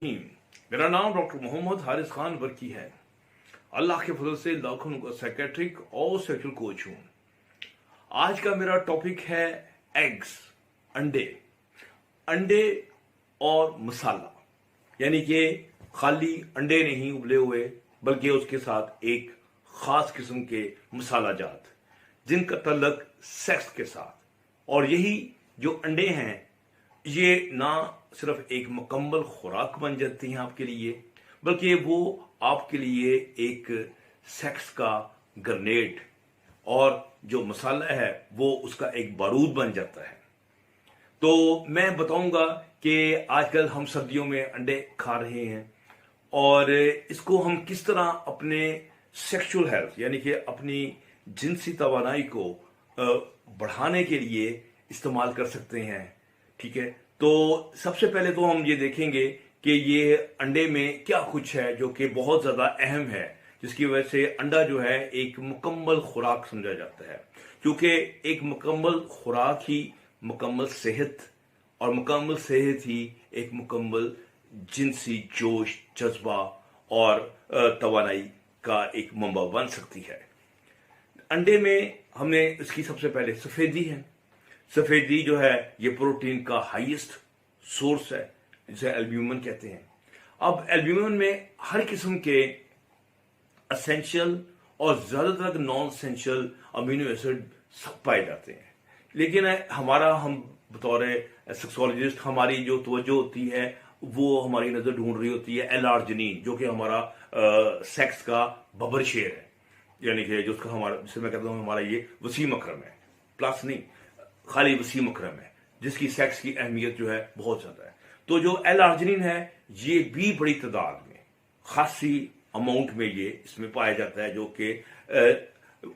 मेरा नाम डॉक्टर मोहम्मद हारिस खान वर्की है। अल्लाह के फजल से लाखों का साइकेट्रिक और सेक्सुअल कोच हूं। आज का मेरा टॉपिक है एग्स, अंडे। अंडे और मसाला, यानी कि खाली अंडे नहीं उबले हुए, बल्कि उसके साथ एक खास किस्म के मसाला जात जिनका तल्लक सेक्स के साथ। और यही जो अंडे हैं, ये ना सिर्फ एक मुकम्मल खुराक बन जाती हैं आपके लिए, बल्कि वो आपके लिए एक सेक्स का ग्रेनेड, और जो मसाला है वो उसका एक बारूद बन जाता है। तो मैं बताऊंगा कि आजकल हम सर्दियों में अंडे खा रहे हैं और इसको हम किस तरह अपने सेक्सुअल हेल्थ, यानी कि अपनी जिनसी तवानाई को बढ़ाने के लिए इस्तेमाल कर सकते हैं। ठीक है, तो सबसे पहले तो हम ये देखेंगे कि ये अंडे में क्या कुछ है जो कि बहुत ज्यादा अहम है, जिसकी वजह से अंडा जो है एक मुकम्मल खुराक समझा जाता है। क्योंकि एक मुकम्मल खुराक ही मुकम्मल सेहत, और मुकम्मल सेहत ही एक मुकम्मल जिनसी जोश, जज्बा और तवानाई का एक मंबा बन सकती है। अंडे में हमने इसकी सबसे पहले सफेदी है। सफेदी जो है ये प्रोटीन का हाईएस्ट सोर्स है, जिसे एल्ब्यूमिन कहते हैं। अब एल्ब्यूमिन में हर किस्म के एसेंशियल और ज्यादातर नॉन एसेंशियल अमीनो एसिड सब पाए जाते हैं। लेकिन हम बतौर सेक्सोलॉजिस्ट, हमारी जो तवज्जो होती है वो हमारी नजर ढूंढ रही होती है एल-आर्जिनिन, जो कि हमारा सेक्स का बबर शेर है, यानी कि जिसका हमारा, जिसे मैं कहता हूं हमारा ये वसीम अकरम है। प्लस नहीं, खाली वसीम अकरम है, जिसकी सेक्स की अहमियत जो है बहुत ज्यादा है। तो जो एल-आर्जिनिन है ये भी बड़ी तादाद में, खासी अमाउंट में ये इसमें पाया जाता है, जो कि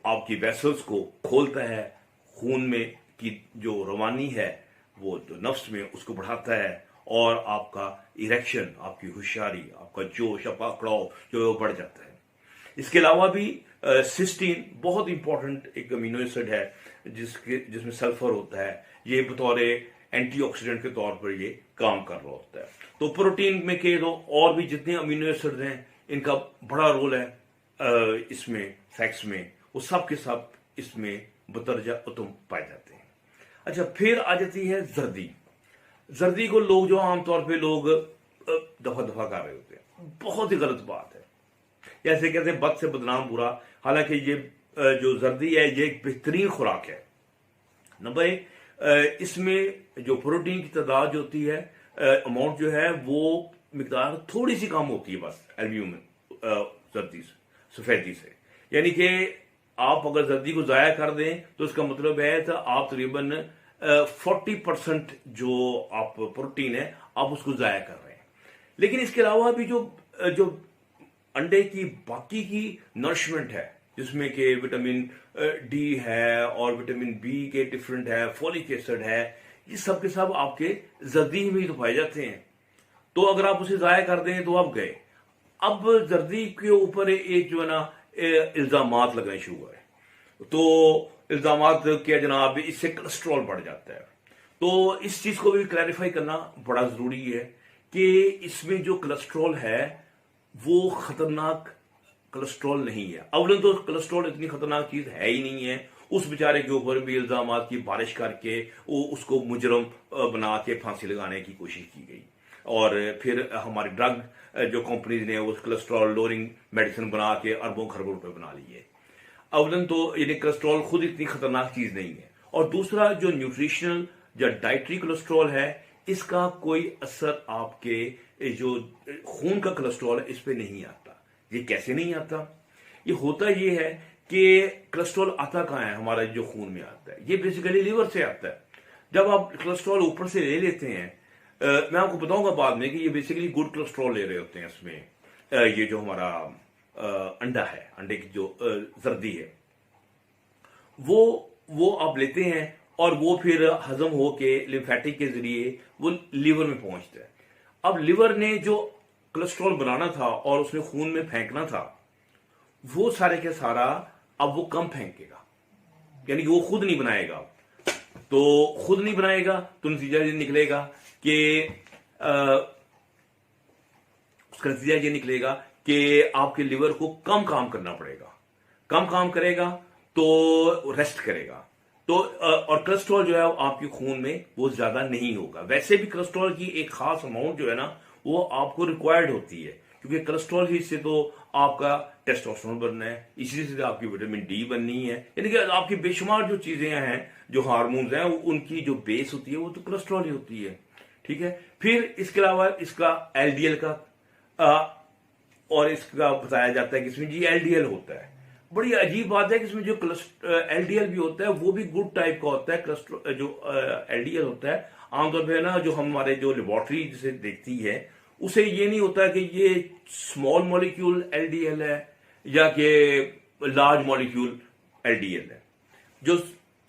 आपकी वेसल्स को खोलता है, खून में की जो रवानी है वो जो नफ्स में उसको बढ़ाता है, और आपका इरेक्शन, आपकी होशियारी, आपका जोश, आपका अकड़ाव जो है वो बढ़ जाता है। इसके अलावा भी सिस्टीन बहुत इंपॉर्टेंट एक अमीनो एसिड है, जिसमें सल्फर होता है। ये बतौर एंटीऑक्सीडेंट के तौर पर ये काम कर रहा होता है। तो प्रोटीन में के तो और भी जितने अमीनो एसिड हैं, इनका बड़ा रोल है इसमें, सेक्स में, वो सब के सब इसमें बतरजा उतम पाए जाते हैं। अच्छा, फिर आ जाती है जर्दी। जर्दी को लोग जो आमतौर पे लोग दफा दफा कर रहे होते हैं, बहुत ही गलत बात है। ऐसे कहते हैं बद से बदनाम बुरा, हालांकि ये जो जर्दी है ये एक बेहतरीन खुराक है। नंबर एक, इसमें जो प्रोटीन की तादाद जो होती है, अमाउंट जो है वो मिकदार थोड़ी सी कम होती है बस एल्ब्यूमिन जर्दी से, सफेदी से। यानी कि आप अगर जर्दी को जाया कर दें तो इसका मतलब है तो आप तकरीबन 40% जो आप प्रोटीन है आप उसको जाया कर रहे हैं। लेकिन इसके अलावा भी जो अंडे की बाकी की नरिशमेंट है, जिसमें के विटामिन डी है और विटामिन बी के डिफरेंट है, फोलिक एसिड है, ये सब के सब आपके जर्दी में ही तो पाए जाते हैं। तो अगर आप उसे जाया कर दें तो आप गए। अब जर्दी के ऊपर एक जो है ना इल्जामात लगने शुरू हुए, तो इल्जामात क्या जनाब, इससे कोलेस्ट्रॉल बढ़ जाता है। तो इस चीज को भी क्लैरिफाई करना बड़ा जरूरी है कि इसमें जो कोलेस्ट्रॉल है वो खतरनाक कोलेस्ट्रॉल नहीं है। अवलन तो कोलेस्ट्रॉल इतनी खतरनाक चीज है ही नहीं है। उस बेचारे के ऊपर भी इल्जामात की बारिश करके वो उसको मुजरम बना के फांसी लगाने की कोशिश की गई, और फिर हमारी ड्रग जो कंपनीज ने उस कोलेस्ट्रॉल लोअरिंग मेडिसिन बना के अरबों खरबों रुपए बना लिए। अवलन तो यानी कोलेस्ट्रॉल खुद इतनी खतरनाक चीज नहीं है, और दूसरा जो न्यूट्रिशनल या डाइटरी कोलेस्ट्रॉल है, इसका कोई असर आपके जो खून का कोलेस्ट्रॉल है इस पे नहीं आता। ये कैसे नहीं आता? ये होता ये है कि कोलेस्ट्रॉल आता कहाँ है, हमारा जो खून में आता है, ये बेसिकली लीवर से आता है। जब आप कोलेस्ट्रॉल ऊपर से ले लेते हैं, मैं आपको बताऊंगा बाद में कि ये बेसिकली गुड कोलेस्ट्रॉल ले रहे होते हैं इसमें। ये जो हमारा अंडा है, अंडे की जो जर्दी है, वो आप लेते हैं और वो फिर हजम होके लिम्फेटिक के जरिए वो लीवर में पहुंचता है। अब लीवर ने जो कोलेस्ट्रॉल बनाना था और उसने खून में फेंकना था, वो सारे के सारा अब वो कम फेंकेगा, यानी कि वो खुद नहीं बनाएगा। तो खुद नहीं बनाएगा तो नतीजा ये निकलेगा कि उसका नतीजा ये निकलेगा कि आपके लिवर को कम काम करना पड़ेगा, कम काम करेगा तो रेस्ट करेगा, तो और कोलेस्ट्रॉल जो है आपके खून में वो ज्यादा नहीं होगा। वैसे भी कोलेस्ट्रॉल की एक खास अमाउंट जो है ना वो आपको रिक्वायर्ड होती है, क्योंकि कोलेस्ट्रॉल ही से तो आपका टेस्टोस्टेरोन बनना है, इसी से आपकी विटामिन डी बननी है, यानी कि आपकी बेशुमार जो चीजें हैं, जो हार्मोन्स हैं, उनकी जो बेस होती है वो तो कोलेस्ट्रॉल ही होती है। ठीक है, फिर इसके अलावा इसका एलडीएल का और इसका बताया जाता है कि इसमें जी एलडीएल होता है। बड़ी अजीब बात है कि इसमें जो एलडीएल भी होता है वो भी गुड टाइप का होता है। कोलेस्ट्रॉल जो एलडीएल होता है आमतौर पर ना जो हमारे जो लेबोरेटरी जिसे देखती है उसे ये नहीं होता कि ये स्मॉल मॉलिक्यूल एलडीएल है या कि लार्ज मॉलिक्यूल एलडीएल है। जो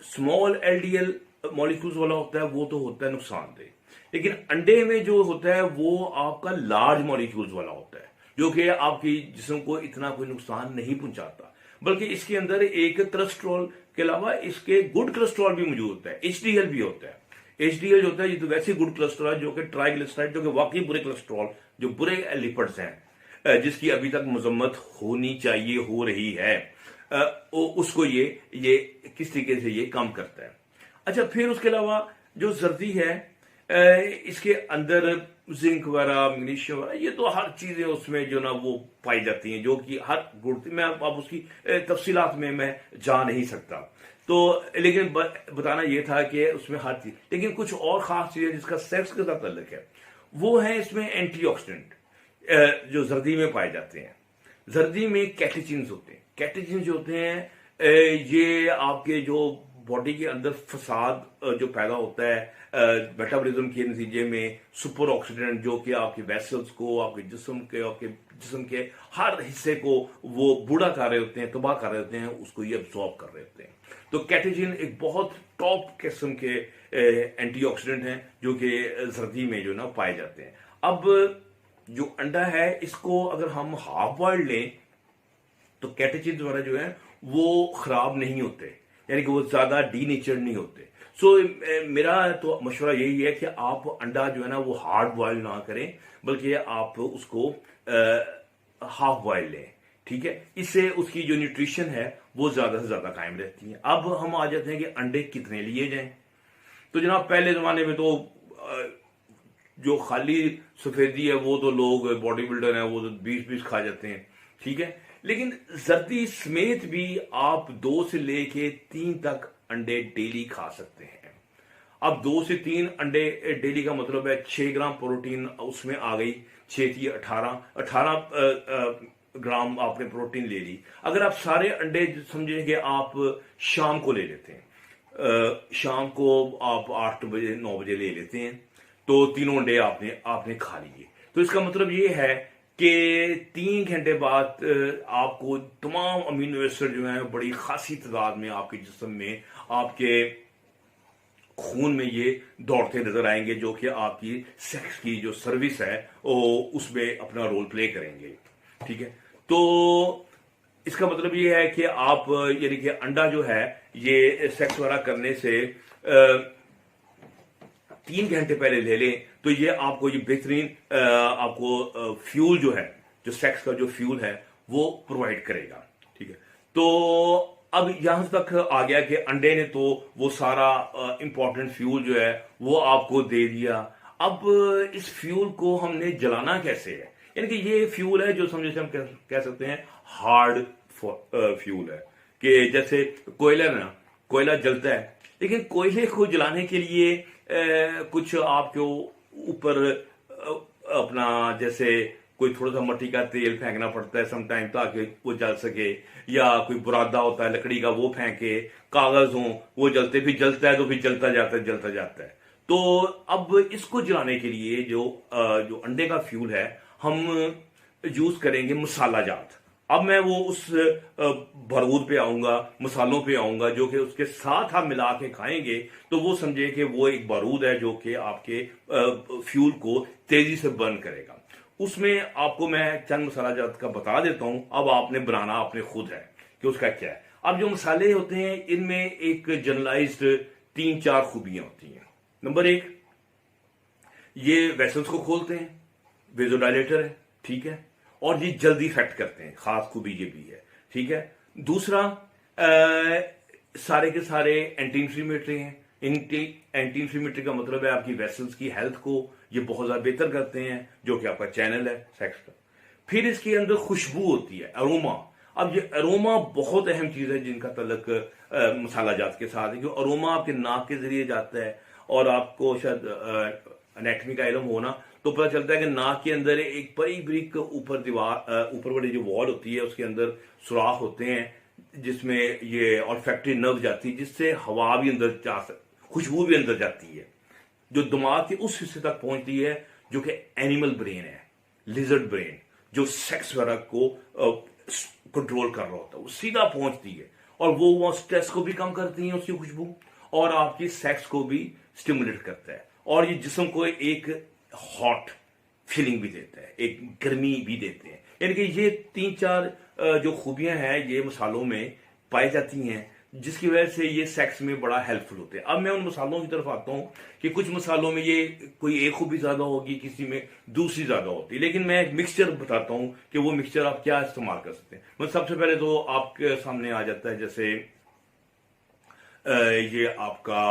स्मॉल एलडीएल मॉलिक्यूल्स वाला होता है वो तो होता है नुकसानदेह, लेकिन अंडे में जो होता है वो आपका लार्ज मॉलिक्यूल्स वाला होता है, जो कि आपकी जिस्म को इतना कोई नुकसान नहीं पहुंचाता, बल्कि इसके अंदर एक कोलेस्ट्रॉल के अलावा इसके गुड कोलेस्ट्रॉल भी मौजूद होता है, एचडीएल भी होता है। एचडीएल जो होता है ये तो वैसे गुड कोलेस्ट्रॉल जो कि ट्राइग्लिसराइड, जो कि वाकई बुरे कोलेस्ट्रॉल, जो बुरे लिपिड्स हैं, जिसकी अभी तक मजम्मत होनी चाहिए, हो रही है, उसको ये किस तरीके से ये कम करता है। अच्छा, फिर उसके अलावा जो जर्दी है इसके अंदर जिंक वगैरह, मैग्नीशियम वगैरह, ये तो हर चीजें उसमें जो ना वो पाई जाती हैं, जो कि हर गुड़ में अब उसकी तफसीलात में मैं जा नहीं सकता, तो लेकिन बताना ये था कि उसमें हर चीज, लेकिन कुछ और खास चीजें जिसका सेक्स के साथ ताल्लुक है वो है इसमें एंटीऑक्सीडेंट जो जर्दी में पाए जाते हैं। जर्दी में कैटेचिन्स होते हैं। कैटेचिन्स जो होते हैं ये आपके जो बॉडी के अंदर फसाद जो पैदा होता है मेटाबॉलिज्म के नतीजे में, सुपर ऑक्सीडेंट जो कि आपके वेसल्स को, आपके जिस्म के हर हिस्से को वो बूढ़ा कर रहे होते हैं, तबाह कर रहे होते हैं, उसको ये अब्सॉर्ब कर रहे होते हैं। तो कैटेचिन एक बहुत टॉप किस्म के एंटीऑक्सीडेंट हैं जो कि सर्दी में जो ना पाए जाते हैं। अब जो अंडा है इसको अगर हम हाफ बॉइल्ड लें तो कैटेचिन द्वारा जो है वो खराब नहीं होते, यानी कि वो ज्यादा डीनेचर्ड नहीं होते। सो मेरा तो मशवरा यही है कि आप अंडा जो है ना वो हार्ड बॉयल ना करें, बल्कि आप उसको हाफ बॉयल लें। ठीक है, इससे उसकी जो न्यूट्रिशन है वो ज्यादा से ज्यादा कायम रहती है। अब हम आ जाते हैं कि अंडे कितने लिए जाएं। तो जनाब पहले जमाने में तो जो खाली सफेदी है वो तो लोग बॉडी बिल्डर हैं वो तो 20-20 खा जाते हैं। ठीक है, लेकिन जर्दी समेत भी आप 2 से लेके 3 तक अंडे डेली खा सकते हैं। अब 2 से 3 अंडे डेली का मतलब है 6 ग्राम प्रोटीन उसमें आ गई, 6 थी 18 ग्राम आपने प्रोटीन ले ली। अगर आप सारे अंडे समझेंगे आप शाम को ले लेते हैं, शाम को आप 8 बजे 9 बजे ले लेते हैं, तो तीनों अंडे आपने खा लिए। तो इसका मतलब ये है कि 3 घंटे बाद आपको तमाम अमीनो एसिड जो है बड़ी खासी तादाद में आपके जिस्म में, आपके खून में ये दौड़ते नजर आएंगे, जो कि आपकी सेक्स की जो सर्विस है वो उसमें अपना रोल प्ले करेंगे। ठीक है, तो इसका मतलब ये है कि आप यानी कि अंडा जो है ये सेक्स वगैरह करने से 3 घंटे पहले ले लें, तो ये आपको ये बेहतरीन आपको फ्यूल जो है, जो सेक्स का जो फ्यूल है वो प्रोवाइड करेगा। ठीक है, तो अब यहां तक आ गया कि अंडे ने तो वो सारा इंपॉर्टेंट फ्यूल जो है वो आपको दे दिया। अब इस फ्यूल को हमने जलाना कैसे है, यानी कि ये फ्यूल है जो समझे हम कह सकते हैं हार्ड फ्यूल है, कि जैसे कोयला ना, कोयला जलता है, लेकिन कोयले को जलाने के लिए कुछ आपके ऊपर अपना जैसे कोई थोड़ा सा मट्टी का तेल फेंकना पड़ता है समटाइम ताकि वो जल सके, या कोई बुरादा होता है लकड़ी का वो फेंके, कागज हो वो जलते, फिर जलता है तो फिर जलता जाता है। तो अब इसको जलाने के लिए जो अंडे का फ्यूल है हम यूज करेंगे मसाला जात। अब मैं वो उस बारूद पे आऊंगा, मसालों पे आऊंगा, जो कि उसके साथ आप मिला के खाएंगे तो वो समझे कि वो एक बारूद है जो कि आपके फ्यूल को तेजी से बर्न करेगा। उसमें आपको मैं चंद मसाला जात का बता देता हूं, अब आपने बनाना आपने खुद है कि उसका क्या है। अब जो मसाले होते हैं इनमें एक जनरलाइज्ड 3-4 खूबियां होती हैं। नंबर 1, ये वेसल्स को खोलते हैं, वेजोडाइलेटर है। ठीक है, और ये जल्दी इफेक्ट करते हैं, खास खूबी ये भी है। ठीक है, दूसरा सारे के सारे एंटी इंफ्लेमेटरी हैं। एंटी इंफ्लेमेटरी का मतलब है आपकी वेसल्स की हेल्थ को ये बहुत ज्यादा बेहतर करते हैं, जो कि आपका चैनल है सेक्स का। फिर इसके अंदर खुशबू होती है, अरोमा। अब ये अरोमा बहुत अहम चीज है जिनका तल्लक मसाला जात के साथ है, क्योंकि अरोमा आपके नाक के जरिए जाता है, और आपको शायद एनेटमी का इल्म होना तो पता चलता है कि नाक के अंदर एक बड़ी ब्रिक ऊपर दीवार ऊपर वाली जो वॉल होती है उसके अंदर सुराख होते हैं जिसमें ये ऑल्फैक्टरी नर्व जाती है, जिससे हवा भी अंदर जा खुशबू भी अंदर जाती है, जो दिमाग के उस हिस्से तक पहुंचती है जो कि एनिमल ब्रेन है, लिजर्ड ब्रेन, जो सेक्स वगैरह को कंट्रोल कर रहा होता है, वो सीधा पहुंचती है, और वो स्ट्रेस को भी कम करती है उसकी खुशबू, और आपकी सेक्स को भी स्टिमुलेट करता है, और ये जिस्म को एक हॉट फीलिंग भी देता है, एक गर्मी भी देते हैं। यानी कि ये 3-4 जो खूबियां हैं ये मसालों में पाई जाती हैं, जिसकी वजह से ये सेक्स में बड़ा हेल्पफुल होते हैं। अब मैं उन मसालों की तरफ आता हूं कि कुछ मसालों में ये कोई एक खूबी ज्यादा होगी, किसी में दूसरी ज्यादा होती है, लेकिन मैं एक मिक्सचर बताता हूं कि वो मिक्सचर आप क्या इस्तेमाल कर सकते हैं। मतलब सबसे पहले तो आपके सामने आ जाता है जैसे ये आपका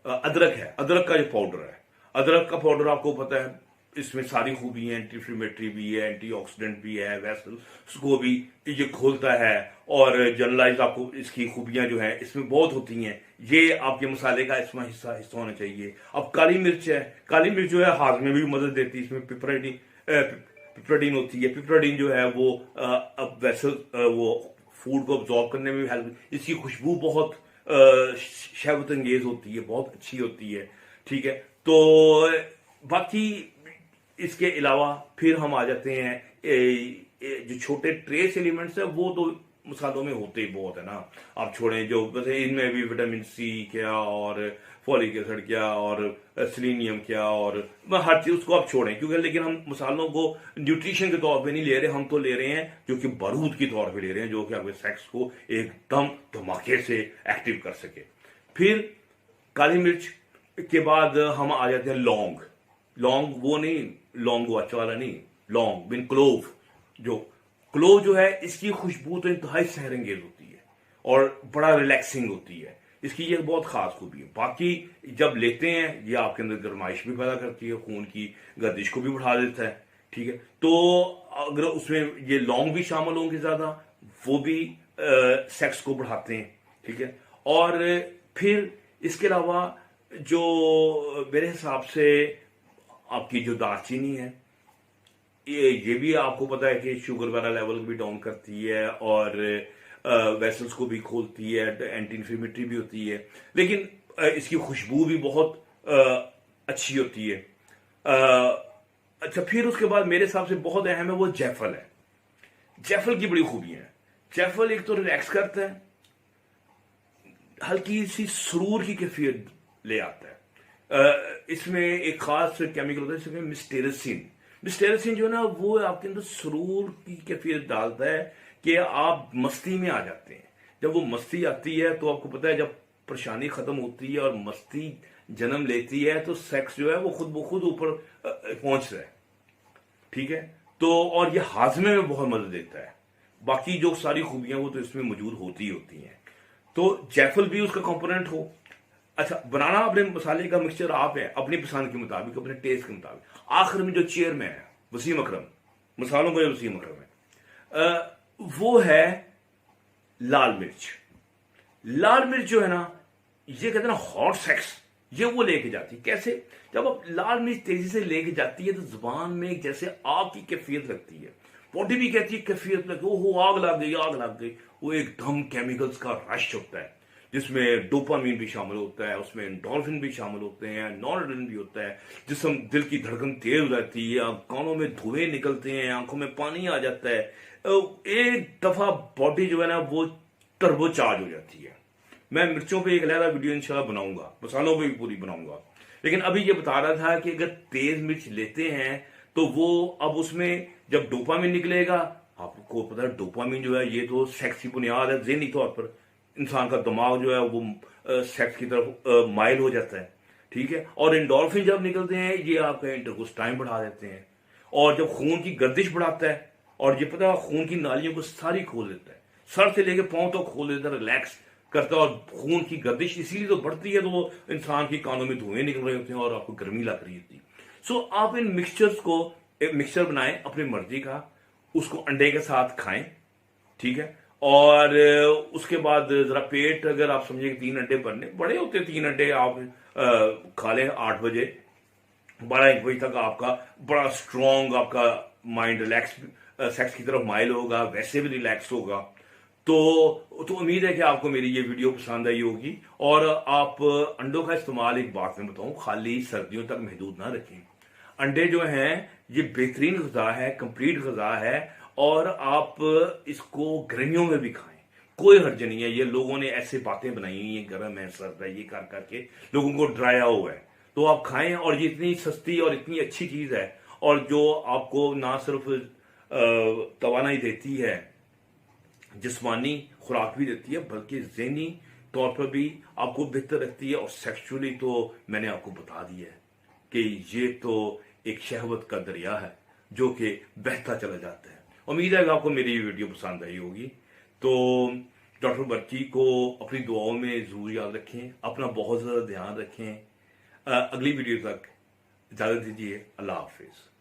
अदरक है, अदरक का जो पाउडर है, अदरक का पाउडर आपको पता है इसमें सारी खूबी है, एंटी इंफ्लेमेटरी भी है, एंटीऑक्सीडेंट भी है, वेसल्स को भी ये खोलता है, और जनरलाइज आपको इसकी खूबियां जो है इसमें बहुत होती हैं। ये आपके मसाले का इसमें हिस्सा होना चाहिए। अब काली मिर्च है, काली मिर्च जो है हाजमे में भी मदद देती है, इसमें पिपराडीन होती है। पिपराडीन जो है वो अब वेसल वो फूड को अब्जॉर्ब करने में भी हेल्प, इसकी खुशबू बहुत शहवत अंगेज होती है, बहुत अच्छी होती है। ठीक है, तो बाकी इसके अलावा फिर हम आ जाते हैं जो छोटे ट्रेस एलिमेंट्स है वो तो मसालों में होते ही बहुत है ना। आप छोड़ें जो वैसे इनमें भी विटामिन सी क्या और फॉलिक एसिड क्या और सेलेनियम क्या और हर चीज उसको आप छोड़ें, क्योंकि लेकिन हम मसालों को न्यूट्रिशन के तौर पे नहीं ले रहे, हम तो ले रहे हैं जो कि बारूद के तौर पे ले रहे हैं, जो कि आपके सेक्स को एकदम धमाके से एक्टिव कर सके। फिर काली मिर्च के बाद हम आ जाते हैं लौंग। लौंग वो नहीं, लौंग वाचा वाला नहीं, लौंग बिन क्लोव। जो क्लोव जो है इसकी खुशबू तो इंतहाई सहरंगेज होती है और बड़ा रिलैक्सिंग होती है, इसकी ये बहुत खास खूबी है। बाकी जब लेते हैं ये आपके अंदर गर्माइश भी पैदा करती है, खून की गर्दिश को भी बढ़ा देता है। ठीक है, तो अगर उसमें ये लौंग भी शामिल होंगे ज्यादा, वो भी सेक्स को बढ़ाते हैं। ठीक है, और फिर इसके अलावा जो मेरे हिसाब से आपकी जो दालचीनी है ये भी आपको पता है कि शुगर वाला लेवल भी डाउन करती है और वेसल्स को भी खोलती है, एंटी इंफ्लेमेटरी भी होती है, लेकिन इसकी खुशबू भी बहुत अच्छी होती है। अच्छा, फिर उसके बाद मेरे हिसाब से बहुत अहम है वो जायफल है। जायफल की बड़ी खूबी है। जायफल एक तो रिलैक्स करता है, हल्की सी सुरूर की कैफियत ले आता है। इसमें एक खास केमिकल होता है जिसमें मिस्टेरसिन। मिस्टेरसिन जो है ना वो आपके अंदर सुरूर की कैफियत डालता है कि आप मस्ती में आ जाते हैं। जब वो मस्ती आती है तो आपको पता है जब परेशानी खत्म होती है और मस्ती जन्म लेती है तो सेक्स जो है वो खुद ब खुद ऊपर पहुंचता है। ठीक है, तो और ये हाजमे में बहुत मदद देता है। बाकी जो सारी खूबियां वो तो इसमें मौजूद होती ही होती हैं। तो जायफल भी उसका कंपोनेंट हो। अच्छा, बनाना अपने मसाले का मिक्सचर आप है अपनी पसंद के मुताबिक, अपने टेस्ट के मुताबिक। आखिर में जो चेयरमैन है वसीम अकरम, मसालों का जो वसीम अकरम है, वो है लाल मिर्च। लाल मिर्च जो है ना ये कहते हैं ना हॉट सेक्स, ये वो लेके जाती है। कैसे? जब आप लाल मिर्च तेजी से लेके जाती है तो जुबान में जैसे आग की कैफियत लगती है, बॉडी भी कहती है कैफियत लगी, ओहो आग लग गई, आग लग गई। वो एकदम केमिकल्स का रश होता है जिसमें डोपामीन भी शामिल होता है, उसमें एंडोर्फिन भी शामिल होते हैं, नॉरएड्रेनालिन भी होता है, जिसम दिल की धड़कन तेज हो जाती है, कानों में धुएं निकलते हैं, आंखों में पानी आ जाता है। एक दफा बॉडी जो है ना वो टर्बो चार्ज हो जाती है। मैं मिर्चों पे एक अलग वीडियो इंशाल्लाह बनाऊंगा, मसालों पे भी पूरी बनाऊंगा, लेकिन अभी ये बता रहा था कि अगर तेज मिर्च लेते हैं तो वो अब उसमें जब डोपामीन निकलेगा, आपको पता है डोपामीन जो है ये तो सेक्स की बुनियाद है, ज़हनी तौर पर इंसान का दिमाग जो है वो सेक्स की तरफ माइल हो जाता है। ठीक है, और एंडोर्फिन जब निकलते हैं ये आपका इंटरकोर्स टाइम बढ़ा देते हैं, और जब खून की गर्दिश बढ़ाता है, और ये पता खून की नालियों को सारी खोल देता है, सर से लेके पांव तक खोल देता है, रिलैक्स करता है। और खून की गर्दिश इसीलिए तो बढ़ती है, तो वो इंसान के कानों में धुएं निकल रहे होते हैं और आपको गर्मी लग रही होती है। सो आप इन मिक्सचर्स को एक मिक्सचर बनाएं अपनी मर्जी का, उसको अंडे के साथ खाएं, ठीक है। और उसके बाद जरा पेट, अगर आप समझे कि 3 अंडे भरने बड़े होते हैं, 3 अंडे आप खा लें 8 बजे, 12-1 बजे तक आपका बड़ा स्ट्रॉन्ग, आपका माइंड रिलैक्स, सेक्स की तरफ माइल होगा, वैसे भी रिलैक्स होगा। तो उम्मीद है कि आपको मेरी ये वीडियो पसंद आई होगी। और आप अंडों का इस्तेमाल, एक बात मैं बताऊं, खाली सर्दियों तक महदूद ना रखें। अंडे जो हैं ये बेहतरीन गजा है, कंप्लीट गजा है, और आप इसको गर्मियों में भी खाएं, कोई हर्ज नहीं है। ये लोगों ने ऐसे बातें बनाई हुई है, गर्म है, सर्द है, ये कर करके लोगों को डराया हुआ है। तो आप खाएं, और ये इतनी सस्ती और इतनी अच्छी चीज है, और जो आपको ना सिर्फ तवानाई देती है, जिस्मानी खुराक भी देती है, बल्कि ज़हनी तौर पर भी आपको बेहतर रखती है। और सेक्सुअली तो मैंने आपको बता दिया है कि ये तो एक शहवत का दरिया है जो कि बहता चला जाता है। उम्मीद है कि आपको मेरी ये वीडियो पसंद आई होगी। तो डॉक्टर बर्की को अपनी दुआओं में ज़रूर याद रखें, अपना बहुत ज़्यादा ध्यान रखें। अगली वीडियो तक इजाज़त दीजिए। अल्लाह हाफिज़।